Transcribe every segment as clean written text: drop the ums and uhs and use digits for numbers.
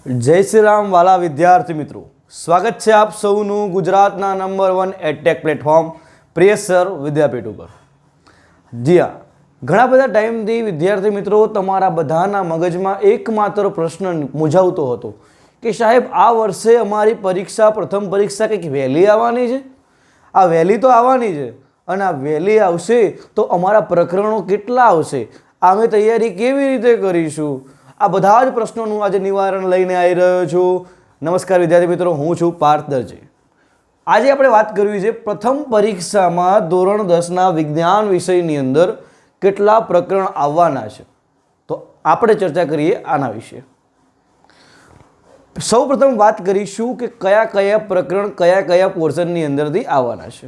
जय श्री राम वाला विद्यार्थी मित्रों, स्वागत है आप सौનું ગુજરાતના નંબર 1 એડટેક પ્લેટફોર્મ પ્રિયસર વિદ્યાપીઠ ઉપર। જી હા, ઘણા બધા ટાઈમથી વિદ્યાર્થી મિત્રો તમારા બધાના મગજમાં એકમાત્ર પ્રશ્ન મૂંઝવતો હતો કે સાહેબ આ વર્ષે અમારી પરીક્ષા પ્રથમ પરીક્ષા કંઈક વહેલી આવવાની છે। આ વહેલી તો આવવાની છે અને આ વહેલી આવશે તો અમારા પ્રકરણો કેટલા આવશે, અમે તૈયારી કેવી રીતે કરીશું, આ બધા જ પ્રશ્નોનું આજે નિવારણ લઈને આવી રહ્યો છું। નમસ્કાર વિદ્યાર્થી મિત્રો, હું છું પાર્થ દરજી। આજે આપણે વાત કરવી છે પ્રથમ પરીક્ષામાં ધોરણ 10ના વિજ્ઞાન વિષયની અંદર કેટલા પ્રકરણ આવવાના છે, તો આપણે ચર્ચા કરીએ આના વિશે। સૌપ્રથમ વાત કરીશું કે કયા કયા પ્રકરણ કયા કયા પોર્શનની અંદરથી આવવાના છે।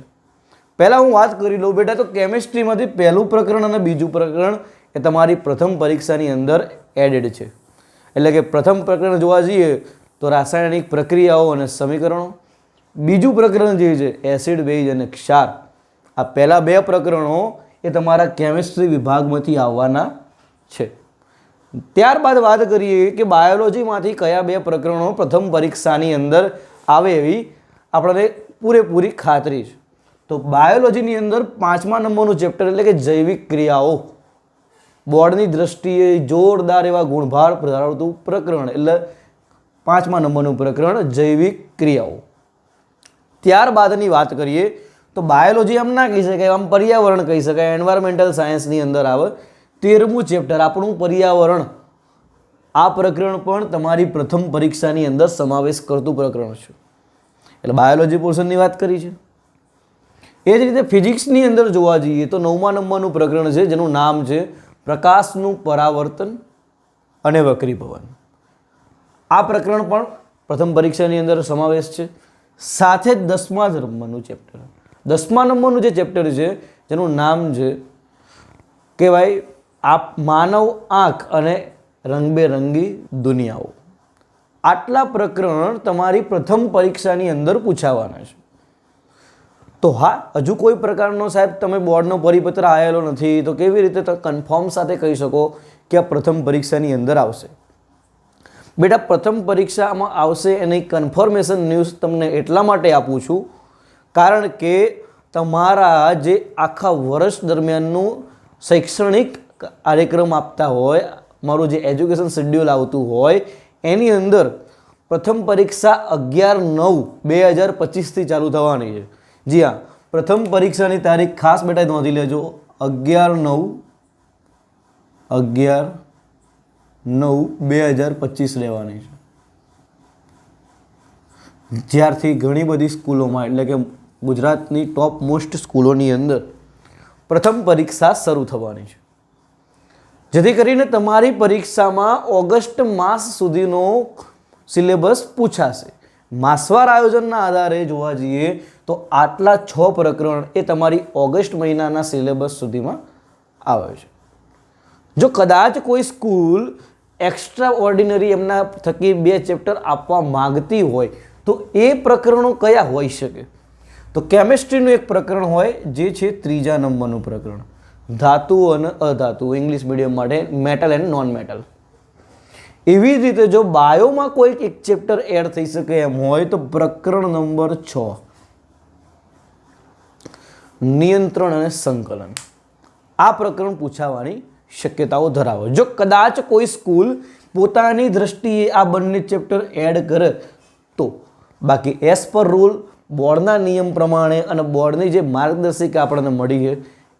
પહેલાં હું વાત કરી લઉં બેટા, તો કેમિસ્ટ્રીમાંથી પહેલું પ્રકરણ અને બીજું પ્રકરણ એ તમારી પ્રથમ પરીક્ષાની અંદર એડેડ છે। એટલે કે પ્રથમ પ્રકરણ જોવા જઈએ તો રાસાયણિક પ્રક્રિયાઓ અને સમીકરણો, બીજું પ્રકરણ જે છે એસિડ બેઝ અને ક્ષાર। આ પહેલાં બે પ્રકરણો એ તમારા કેમિસ્ટ્રી વિભાગમાંથી આવવાના છે। ત્યારબાદ વાત કરીએ કે બાયોલોજીમાંથી કયા બે પ્રકરણો પ્રથમ પરીક્ષાની અંદર આવે એવી આપણને પૂરેપૂરી ખાતરી છે। તો બાયોલોજીની અંદર 5મા નંબરનું ચેપ્ટર એટલે કે જૈવિક ક્રિયાઓ, બોર્ડની દ્રષ્ટિએ જોરદાર એવા ગુણભાર ધરાવતું પ્રકરણ એટલે 5મા નંબરનું પ્રકરણ જૈવિક ક્રિયાઓ। ત્યારબાદની વાત કરીએ તો બાયોલોજી આમ ના કહી શકાય, આમ પર્યાવરણ કહી શકાય, એન્વાયરમેન્ટલ સાયન્સની અંદર આવે 13મું ચેપ્ટર આપણું પર્યાવરણ। આ પ્રકરણ પણ તમારી પ્રથમ પરીક્ષાની અંદર સમાવેશ કરતું પ્રકરણ છે, એટલે બાયોલોજી પોર્શનની વાત કરી છે। એ જ રીતે ફિઝિક્સની અંદર જોવા જઈએ તો 9મા નંબરનું પ્રકરણ છે જેનું નામ છે પ્રકાશનું પરાવર્તન અને વક્રીભવન। આ પ્રકરણ પણ પ્રથમ પરીક્ષાની અંદર સમાવેશ છે। સાથે જ 10મા નંબરનું ચેપ્ટર, 10મા નંબરનું જે ચેપ્ટર છે જેનું નામ છે કે ભાઈ માનવ આંખ અને રંગબેરંગી દુનિયાઓ। આટલા પ્રકરણ તમારી પ્રથમ પરીક્ષાની અંદર પૂછાવાના છે। તો હા, હજુ કોઈ પ્રકારનો સાહેબ તમે બોર્ડનો પરિપત્ર આવેલો નથી તો કેવી રીતે કન્ફર્મ સાથે કહી શકો કે આ પ્રથમ પરીક્ષાની અંદર આવશે? બેટા, પ્રથમ પરીક્ષામાં આવશે એની કન્ફર્મેશન ન્યૂઝ તમને એટલા માટે આપું છું કારણ કે તમારા જે આખા વર્ષ દરમિયાનનું શૈક્ષણિક કાર્યક્રમ આપતા હોય, મારું જે એજ્યુકેશન શેડ્યુલ આવતું હોય એની અંદર પ્રથમ પરીક્ષા 11/9/2025થી ચાલુ થવાની છે। જી હા, પ્રથમ પરીક્ષાની તારીખ ખાસ બેટા નોંધી લેજો, 11/9/2025 લેવાની છે, જ્યારથી ઘણી બધી સ્કૂલોમાં એટલે કે ગુજરાતની ટોપ મોસ્ટ સ્કૂલોની અંદર પ્રથમ પરીક્ષા શરૂ થવાની છે, જેથી કરીને તમારી પરીક્ષામાં ઓગસ્ટ માસ સુધીનો સિલેબસ પૂછાશે। માસવાર આયોજનના આધારે જોવા જઈએ તો આટલા 6 પ્રકરણ એ તમારી ઓગસ્ટ મહિનાના સિલેબસ સુધીમાં આવે છે। જો કદાચ કોઈ સ્કૂલ એક્સ્ટ્રા ઓર્ડિનરી એમના થકી 2 ચેપ્ટર આપવા માંગતી હોય તો એ પ્રકરણો કયા હોઈ શકે? તો કેમિસ્ટ્રીનું એક પ્રકરણ હોય જે છે 3જા નંબરનું પ્રકરણ, ધાતુ અને અધાતુ, ઇંગ્લિશ મીડિયમ માટે મેટલ એન્ડ નોન મેટલ। એવી જ રીતે જો બાયોમાં કોઈ એક ચેપ્ટર એડ થઈ શકે એમ હોય તો પ્રકરણ નંબર 6 નિયંત્રણ અને સંકલન। આ પ્રકરણ પૂછાવાની શક્યતાઓ ધરાવે જો કદાચ કોઈ સ્કૂલ પોતાની દ્રષ્ટિએ આ બંને ચેપ્ટર એડ કરે તો। બાકી એઝ પર રૂલ બોર્ડના નિયમ પ્રમાણે અને બોર્ડની જે માર્ગદર્શિકા આપણને મળી છે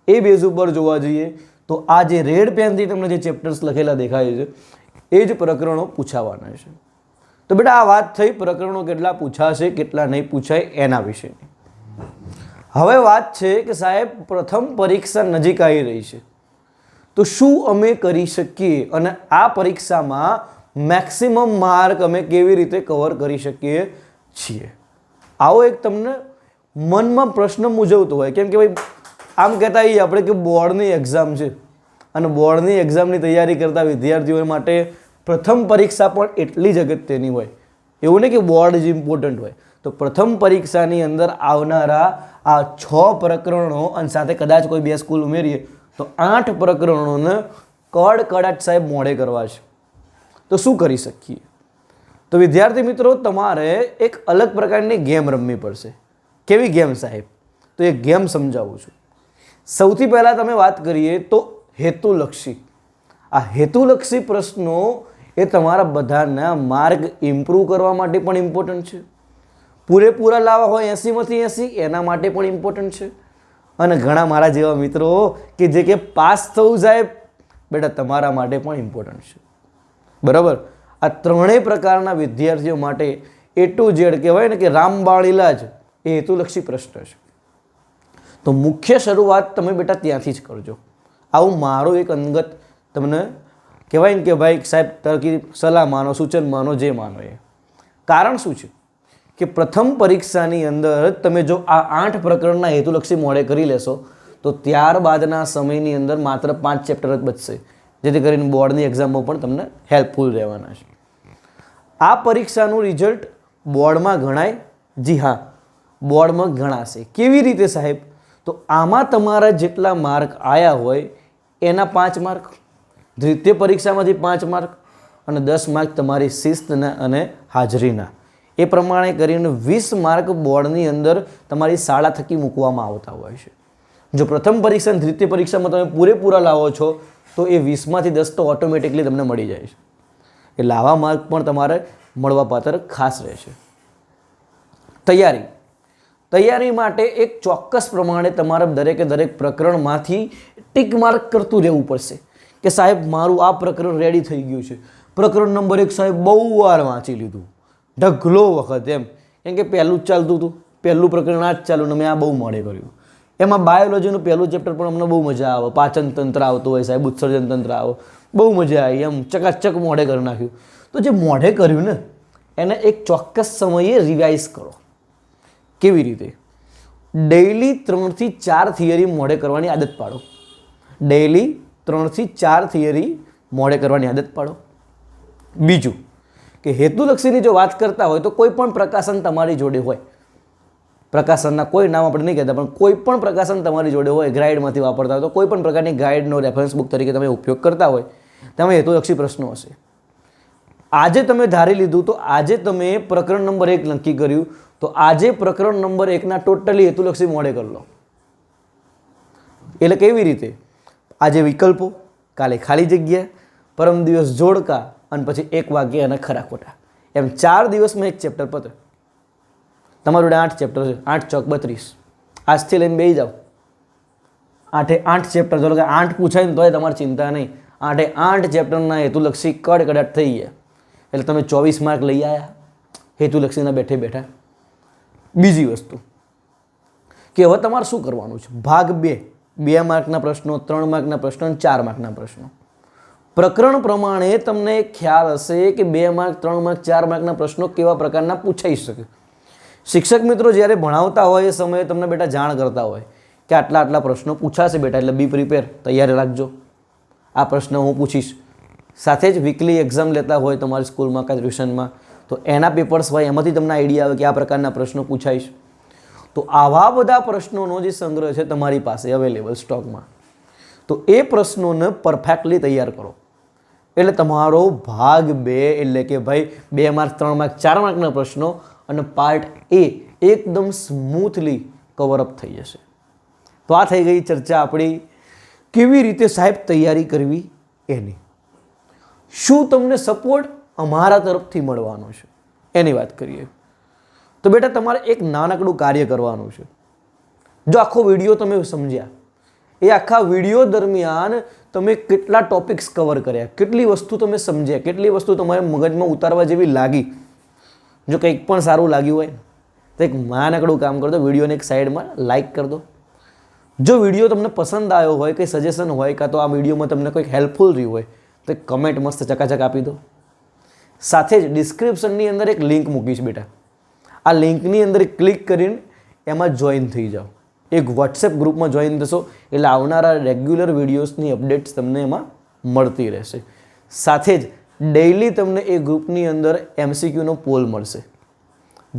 એ બેઝ ઉપર જોવા જઈએ તો આ જે રેડ પેનથી તમને જે ચેપ્ટર્સ લખેલા દેખાય છે એ જ પ્રકરણો પૂછાવાના છે। તો બેટા આ વાત થઈ પ્રકરણો કેટલા પૂછાશે કેટલા નહીં પૂછાય એના વિશેની। હવે વાત છે કે સાહેબ પ્રથમ પરીક્ષા નજીક આવી રહી છે તો શું અમે કરી શકીએ અને આ પરીક્ષામાં મેક્સિમમ માર્ક અમે કેવી રીતે કવર કરી શકીએ છીએ? આવો એક તમને મનમાં પ્રશ્ન મૂંઝવતો હોય, કેમ કે ભાઈ આમ કહેતા હોઈએ આપણે કે બોર્ડની એક્ઝામ છે અને બોર્ડની એક્ઝામની તૈયારી કરતા વિદ્યાર્થીઓ માટે પ્રથમ પરીક્ષા પણ એટલી જ અગત્યની હોય। એવું નહીં કે બોર્ડ જ ઇમ્પોર્ટન્ટ હોય, તો પ્રથમ પરીક્ષાની અંદર આવનારા આ 6 પ્રકરણો અને સાથે કદાચ કોઈ 2 સ્કૂલ ઉમેરીએ તો 8 પ્રકરણોને કડકડાટ સાહેબ મોડે કરવા છે। તો શું કરી શકીએ? તો વિદ્યાર્થી મિત્રો, તમારે એક અલગ પ્રકારની ગેમ રમવી પડશે. કેવી ગેમ સાહેબ? તો એ ગેમ સમજાવું છું. સૌથી પહેલાં તમે વાત કરીએ તો હેતુલક્ષી. આ હેતુલક્ષી પ્રશ્નો એ તમારા બધાના માર્ક ઇમ્પ્રૂવ કરવા માટે પણ ઇમ્પોર્ટન્ટ છે. પૂરેપૂરા લાવવા હોય 80માંથી 80 એના માટે પણ ઇમ્પોર્ટન્ટ છે. અને ઘણા મારા જેવા મિત્રો કે જે કે પાસ થવું સાહેબ બેટા તમારા માટે પણ ઇમ્પોર્ટન્ટ છે. બરાબર? આ ત્રણેય પ્રકારના વિદ્યાર્થીઓ માટે A to Z કહેવાય ને કે રામબાણ ઇલાજ એ હેતુલક્ષી પ્રશ્ન છે. તો મુખ્ય શરૂઆત તમે બેટા ત્યાંથી જ કરજો. આવું મારું એક અંગત તમને કહેવાય ને કે ભાઈ સાહેબ તરકી સલાહ માનો, સૂચન માનો, જે માનો એ. કારણ શું છે કે પ્રથમ પરીક્ષાની અંદર તમે જો આ 8 પ્રકરણના હેતુલક્ષી મોડે કરી લેશો તો ત્યારબાદના સમયની અંદર માત્ર 5 ચેપ્ટર જ બચશે, જેથી કરીને બોર્ડની એક્ઝામમાં પણ તમને હેલ્પફુલ રહેવાના છે. આ પરીક્ષાનું રિઝલ્ટ બોર્ડમાં ગણાય? જી હા, બોર્ડમાં ગણાશે. કેવી રીતે સાહેબ? તો આમાં તમારા જેટલા માર્ક આવ્યા હોય એના 5 માર્ક, દ્વિતીય પરીક્ષામાંથી 5 માર્ક અને 10 માર્ક તમારી શિસ્તના અને હાજરીના. એ પ્રમાણે કરીને 20 માર્ક બોર્ડની અંદર તમારી શાળા થકી મૂકવામાં આવતા હોય છે. જો પ્રથમ પરીક્ષા અને દ્વિતીય પરીક્ષામાં તમે પૂરેપૂરા લાવો છો તો એ 20માંથી 10 તો ઓટોમેટિકલી તમને મળી જાય છે. એટલે આવા માર્ક પણ તમારે મળવાપાત્ર ખાસ રહેશે. તૈયારી માટે એક ચોક્કસ પ્રમાણે તમારે દરેકે દરેક પ્રકરણમાંથી ટીક માર્ક કરતું રહેવું પડશે કે સાહેબ મારું આ પ્રકરણ રેડી થઈ ગયું છે. પ્રકરણ નંબર 1 સાહેબ બહુ વાર વાંચી લીધું, ઢગલો વખત એમ. કેમ કે પહેલું જ ચાલતું હતું, પહેલું પ્રકરણ આ જ ચાલુ ને મેં આ બહુ મોડે કર્યું. એમાં બાયોલોજીનું પહેલું ચેપ્ટર પણ અમને બહુ મજા આવે, પાચન તંત્ર આવતું હોય સાહેબ, ઉત્સર્જન તંત્ર આવે, બહુ મજા આવી, એમ ચકાચક મોઢે કરી નાખ્યું. તો જે મોઢે કર્યું ને એને એક ચોક્કસ સમયે રિવાઇઝ કરો. કેવી રીતે? ડેઇલી 3 થી 4 થિયરી મોઢે કરવાની આદત પાડો. ડેઇલી 3 થી 4 થિયરી મોઢે કરવાની આદત પાડો. બીજું કે હેતુલક્ષીની જો વાત કરતા હોય તો કોઈ પણ પ્રકાશન તમારી જોડે હોય, પ્રકાશનના કોઈ નામ આપણે નહીં કહેતા, પણ કોઈ પણ પ્રકાશન તમારી જોડે હોય, ગાઈડમાંથી વાપરતા હોય તો કોઈ પણ પ્રકારની ગાઈડનો રેફરન્સ બુક તરીકે તમે ઉપયોગ કરતા હોય તેમાં હેતુલક્ષી પ્રશ્નો હશે. આજે તમે ધારી લીધું તો આજે તમે પ્રકરણ નંબર 1 નક્કી કર્યું તો આજે પ્રકરણ નંબર 1ના ટોટલી હેતુલક્ષી મોડે કરી લો. એટલે કેવી રીતે? આજે વિકલ્પો, કાલે ખાલી જગ્યા, પરમ દિવસ જોડકા અને પછી 1 વાગ્યે અને ખરા ખોટા. એમ 4 દિવસમાં એક ચેપ્ટર પતે. તમારું 8 ચેપ્ટર છે, 8 ચોક 32. આજથી લઈને બેસી જાઓ, 8 ચેપ્ટર. જો કે 8 પૂછાય ને તોય તમારી ચિંતા નહીં, 8 ચેપ્ટરના હેતુલક્ષી કડકડાટ થઈ ગયા એટલે તમે 24 માર્ક લઈ આવ્યા હેતુલક્ષીના બેઠે બેઠા. બીજી વસ્તુ કે હવે તમારે શું કરવાનું છે? ભાગ 2 માર્કના પ્રશ્નો, 3 માર્કના પ્રશ્નો અને 4 માર્કના પ્રશ્નો. પ્રકરણ પ્રમાણે તમને ખ્યાલ હશે કે 2 માર્ક, 3 માર્ક, 4 માર્કના પ્રશ્નો કેવા પ્રકારના પૂછાઈ શકે. શિક્ષક મિત્રો જ્યારે ભણાવતા હોય એ સમયે તમને બેટા જાણ કરતા હોય કે આટલા પ્રશ્નો પૂછાશે બેટા, એટલે બી પ્રિપેર, તૈયાર રાખજો, આ પ્રશ્ન હું પૂછીશ. સાથે જ વીકલી એક્ઝામ લેતા હોય તમારી સ્કૂલમાં કે ટ્યુશનમાં તો એના પેપર્સ હોય, એમાંથી તમને આઈડિયા આવે કે આ પ્રકારના પ્રશ્નો પૂછાઈશ. તો આવા બધા પ્રશ્નોનો જે સંગ્રહ છે તમારી પાસે અવેલેબલ સ્ટોકમાં, તો એ પ્રશ્નોને પરફેક્ટલી તૈયાર કરો. એટલે તમારો ભાગ 2 એટલે કે ભાઈ 2 માર્ક, 3 માર્ક, 4 માર્કના પ્રશ્નો અને પાર્ટ A એકદમ સ્મૂથલી કવરઅપ થઈ જશે. તો આ થઈ ગઈ ચર્ચા આપણી કેવી રીતે સાહેબ તૈયારી કરવી એની. શું તમને સપોર્ટ અમારા તરફથી મળવાનો છે એની વાત કરીએ તો બેટા તમારે એક નાનકડું કાર્ય કરવાનું છે. જો આખો વિડીયો તમે સમજ્યા, એ આખા વિડીયો દરમિયાન તમે કેટલા ટોપિક્સ કવર કર્યા, કેટલી વસ્તુ તમે સમજ્યા, કેટલી વસ્તુ તમારે મગજમાં ઉતારવા જેવી લાગી. જો કંઈક પણ સારું લાગ્યું હોય તો એક નાનકડું કામ કરી દો, વિડીયોને એક સાઈડમાં લાઇક કરી દો. જો વિડીયો તમને પસંદ આવ્યો હોય, કંઈ સજેશન હોય, કાં તો આ વિડીયોમાં તમને કંઈક હેલ્પફુલ રહ્યું હોય તો એક કમેન્ટ મસ્ત ચકાચક આપી દો. સાથે જ ડિસ્ક્રિપ્શનની અંદર એક લિંક મૂકીશ બેટા, આ લિંકની અંદર ક્લિક કરીને એમાં જોઈન થઈ જાઓ. એક વોટ્સએપ ગ્રુપમાં જોઈન થશો એટલે આવનારા રેગ્યુલર વિડીયોઝની અપડેટ્સ તમને એમાં મળતી રહેશે. સાથે જ ડેઇલી તમને એ ગ્રુપની અંદર MCQનો પોલ મળશે,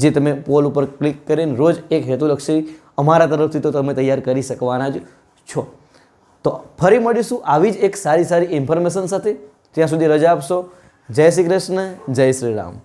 જે તમે પોલ ઉપર ક્લિક કરીને રોજ એક હેતુલક્ષી અમારા તરફથી તો તમે તૈયાર કરી શકવાના જ છો. તો ફરી મળીશું આવી જ એક સારી ઇન્ફોર્મેશન સાથે. ત્યાં સુધી રજા આપશો. જય શ્રી કૃષ્ણ, જય શ્રી રામ.